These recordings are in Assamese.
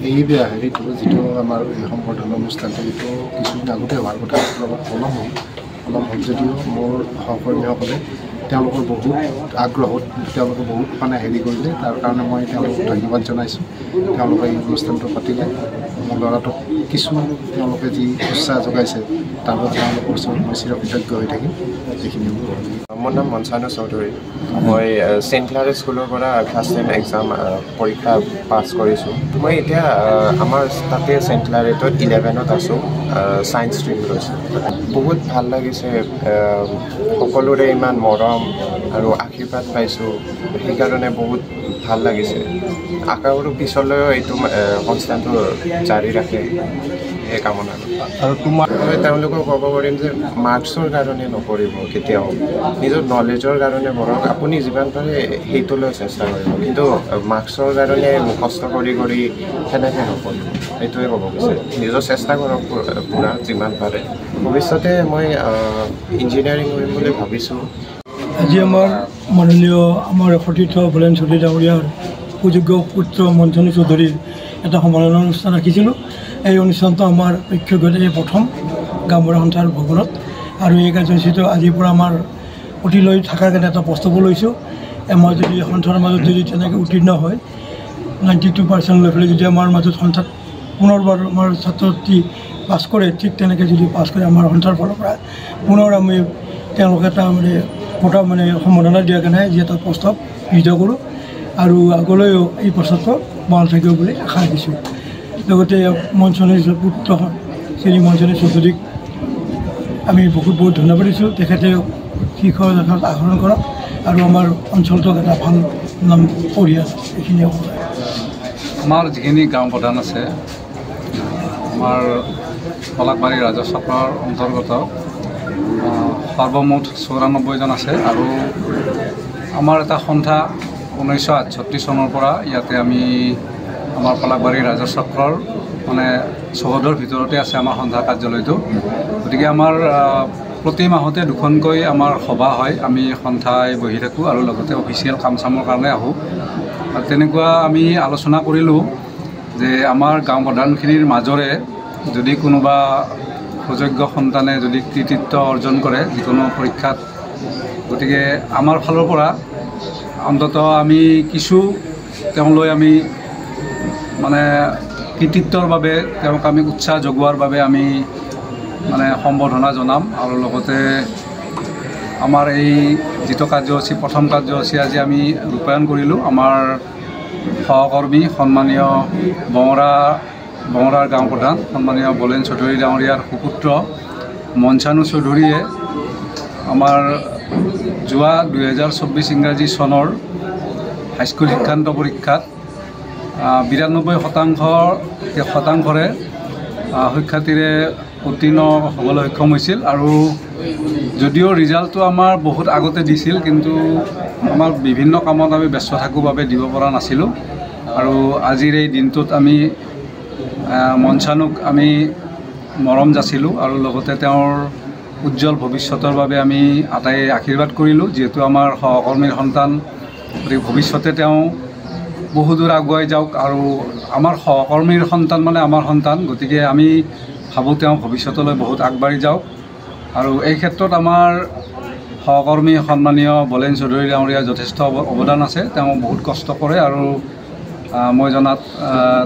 এই হেৰিটো যিটো আমাৰ সম্বৰ্ধনা অনুষ্ঠানটো এইটো কিছুদিন আগতে হোৱাৰ কথা অলপ অলপ হ'ল যদিও মোৰ সহকৰ্মীসকলে তেওঁলোকৰ বহুত আগ্ৰহত তেওঁলোকে বহুত মানে হেৰি কৰিলে তাৰ কাৰণে মই তেওঁলোকক ধন্যবাদ জনাইছোঁ তেওঁলোকে এই অনুষ্ঠানটো পাতিলে মোৰ ল'ৰাটোক কিছু তেওঁলোকে যি উৎসাহ যোগাইছে তাৰ বাবে তেওঁলোকৰ ওচৰত মই চিৰকৃতজ্ঞ হৈ থাকিম এইখিনি মোৰ নাম মঞ্চানু চৌধুৰী মই চেণ্ট ক্লাৰেছ স্কুলৰ পৰা ফাৰ্ষ্ট টাইম এক্সাম পৰীক্ষা পাছ কৰিছোঁ মই এতিয়া আমাৰ তাতে চেণ্ট ক্লাৰেটত 11ত আছোঁ ছায়েন্স ষ্ট্ৰীম লৈছোঁ বহুত ভাল লাগিছে সকলোৰে ইমান মৰম আৰু আশীৰ্বাদ পাইছোঁ সেইকাৰণে বহুত ভাল লাগিছে আশা কৰোঁ পিছলৈও এইটো অনুষ্ঠানটো জাৰি ৰাখে এই কামনা আৰু মই তেওঁলোকক ক'ব পাৰিম যে মাৰ্কছৰ কাৰণে নকৰিব কেতিয়াও নিজৰ নলেজৰ কাৰণে বৰং আপুনি যিমান পাৰে সেইটোলৈ চেষ্টা কৰিব কিন্তু মাৰ্কছৰ কাৰণে মুখস্থ কৰি সেনেকৈ নকৰিব সেইটোৱে ক'ব বিচাৰে নিজৰ চেষ্টা কৰক পূৰা যিমান পাৰে ভৱিষ্যতে মই ইঞ্জিনিয়াৰিং কৰিম বুলি ভাবিছোঁ আজি আমাৰ মাননীয় আমাৰ সতীৰ্থ বলেন চৌধুৰী ডাঙৰীয়াৰ সুযোগ্য পুত্ৰ মঞ্চনু চৌধুৰীৰ এটা সমালোচনা অনুষ্ঠান ৰাখিছিলোঁ এই অনুষ্ঠানটো আমাৰ প্ৰেক্ষাগৃহত এই প্ৰথম গাঁওবুঢ়া সন্থাৰ ভৱনত আৰু এই কাৰ্যসূচীটো আজিৰ পৰা আমাৰ অতীলৈ থকাৰ কাৰণে এটা প্ৰস্তাৱো লৈছোঁ মই যদি সন্থাৰ মাজত যদি তেনেকৈ উত্তীৰ্ণ হয় 92% লৈ পেলাই যদি আমাৰ মাজত সন্থাত পুনৰবাৰ আমাৰ ছাত্ৰ ছাত্ৰী পাছ কৰে ঠিক তেনেকৈ যদি পাছ কৰে আমাৰ সন্থাৰ ফালৰ পৰা পুনৰ আমি তেওঁলোকে এটা মানে সম্বোধনা দিয়াৰ কাৰণে যি এটা প্ৰস্তাৱ গৃহীত কৰোঁ আৰু আগলৈও এই প্ৰস্তাৱটো বহাল থাকিব বুলি আশা ৰাখিছোঁ লগতে মঞ্চনী পুত্ৰ শ্ৰী মঞ্চনী চৌধুৰীক আমি বহুত ধন্যবাদ দিছোঁ তেখেতে শীৰ্ষ লেখাত আহৰণ কৰক আৰু আমাৰ অঞ্চলটোক এটা ভাল নাম কঢ়িয়াল এইখিনিয়ে আমাৰ যিখিনি গাঁও প্ৰধান আছে আমাৰ পলাকবাৰী ৰাজচক্ৰৰ অন্তৰ্গত সৰ্বমুঠ 94জন আছে আৰু আমাৰ এটা সন্থা 1968 চনৰ পৰা ইয়াতে আমি আমাৰ পলাকবাৰী ৰাজচক্ৰৰ মানে চৌহদৰ ভিতৰতে আছে আমাৰ সন্থা কাৰ্যালয়টো গতিকে আমাৰ প্ৰতি মাহতে দুখনকৈ আমাৰ সভা হয় আমি সন্থাই বহি থাকোঁ আৰু লগতে অফিচিয়েল কাম চামৰ কাৰণে আহোঁ আৰু তেনেকুৱা আমি আলোচনা কৰিলোঁ যে আমাৰ গাঁও প্ৰধানখিনিৰ মাজৰে যদি কোনোবা সুযোগ্য সন্তানে যদি কৃতিত্ব অৰ্জন কৰে যিকোনো পৰীক্ষাত গতিকে আমাৰ ফালৰ পৰা অন্তত আমি কিছু তেওঁলৈ আমি মানে কৃতিত্বৰ বাবে তেওঁক আমি উৎসাহ যোগোৱাৰ বাবে আমি মানে সম্বৰ্ধনা জনাম আৰু লগতে আমাৰ এই যিটো কাৰ্যসূচী প্ৰথম কাৰ্যসূচী আজি আমি ৰূপায়ণ কৰিলোঁ আমাৰ সহকৰ্মী সন্মানীয় বঙৰাৰ গাঁও প্ৰধান সন্মানীয় বলেন চৌধুৰী ডাঙৰীয়াৰ সুপুত্ৰ মঞ্চানু চৌধুৰীয়ে আমাৰ যোৱা 2024 ইংৰাজী চনৰ হাইস্কুল শিক্ষান্ত পৰীক্ষাত 92% সুখ্যাতিৰে উত্তীৰ্ণ হ'বলৈ সক্ষম হৈছিল আৰু যদিও ৰিজাল্টটো আমাৰ বহুত আগতে দিছিল কিন্তু আমাৰ বিভিন্ন কামত আমি ব্যস্ত থাকোঁ বাবে দিব পৰা নাছিলোঁ আৰু আজিৰ এই দিনটোত আমি মঞ্চানুক আমি মৰম যাচিলোঁ আৰু লগতে তেওঁৰ উজ্জ্বল ভৱিষ্যতৰ বাবে আমি আটাই আশীৰ্বাদ কৰিলোঁ যিহেতু আমাৰ সহকৰ্মীৰ সন্তান গতিকে ভৱিষ্যতে তেওঁ বহুদূৰ আগুৱাই যাওক আৰু আমাৰ সহকৰ্মীৰ সন্তান মানে আমাৰ সন্তান গতিকে আমি ভাবোঁ তেওঁ ভৱিষ্যতলৈ বহুত আগবাঢ়ি যাওক আৰু এই ক্ষেত্ৰত আমাৰ সহকৰ্মী সন্মানীয় বলেন চৌধুৰী ডাঙৰীয়াৰ যথেষ্ট অৱদান আছে তেওঁ বহুত কষ্ট কৰে আৰু মই জনাত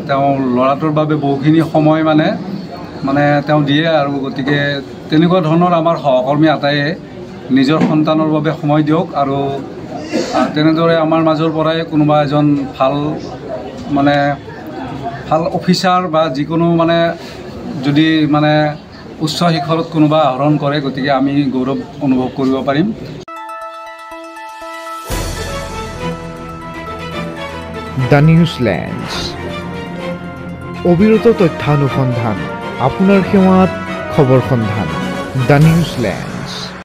তেওঁ ল'ৰাটোৰ বাবে বহুখিনি সময় মানে তেওঁ দিয়ে আৰু গতিকে তেনেকুৱা ধৰণৰ আমাৰ সহকৰ্মী আটাইয়ে নিজৰ সন্তানৰ বাবে সময় দিয়ক আৰু তেনেদৰে আমাৰ মাজৰ পৰাই কোনোবা এজন ভাল অফিচাৰ বা যিকোনো যদি উচ্চ শিখৰত কোনোবা আহৰণ কৰে গতিকে আমি গৌৰৱ অনুভৱ কৰিব পাৰিম দ্য নিউজলেণ্ডছ অবিৰত তথ্যানুসন্ধান আপোনাৰ সেৱাত খবৰ সন্ধান দ্য নিউজলেণ্ড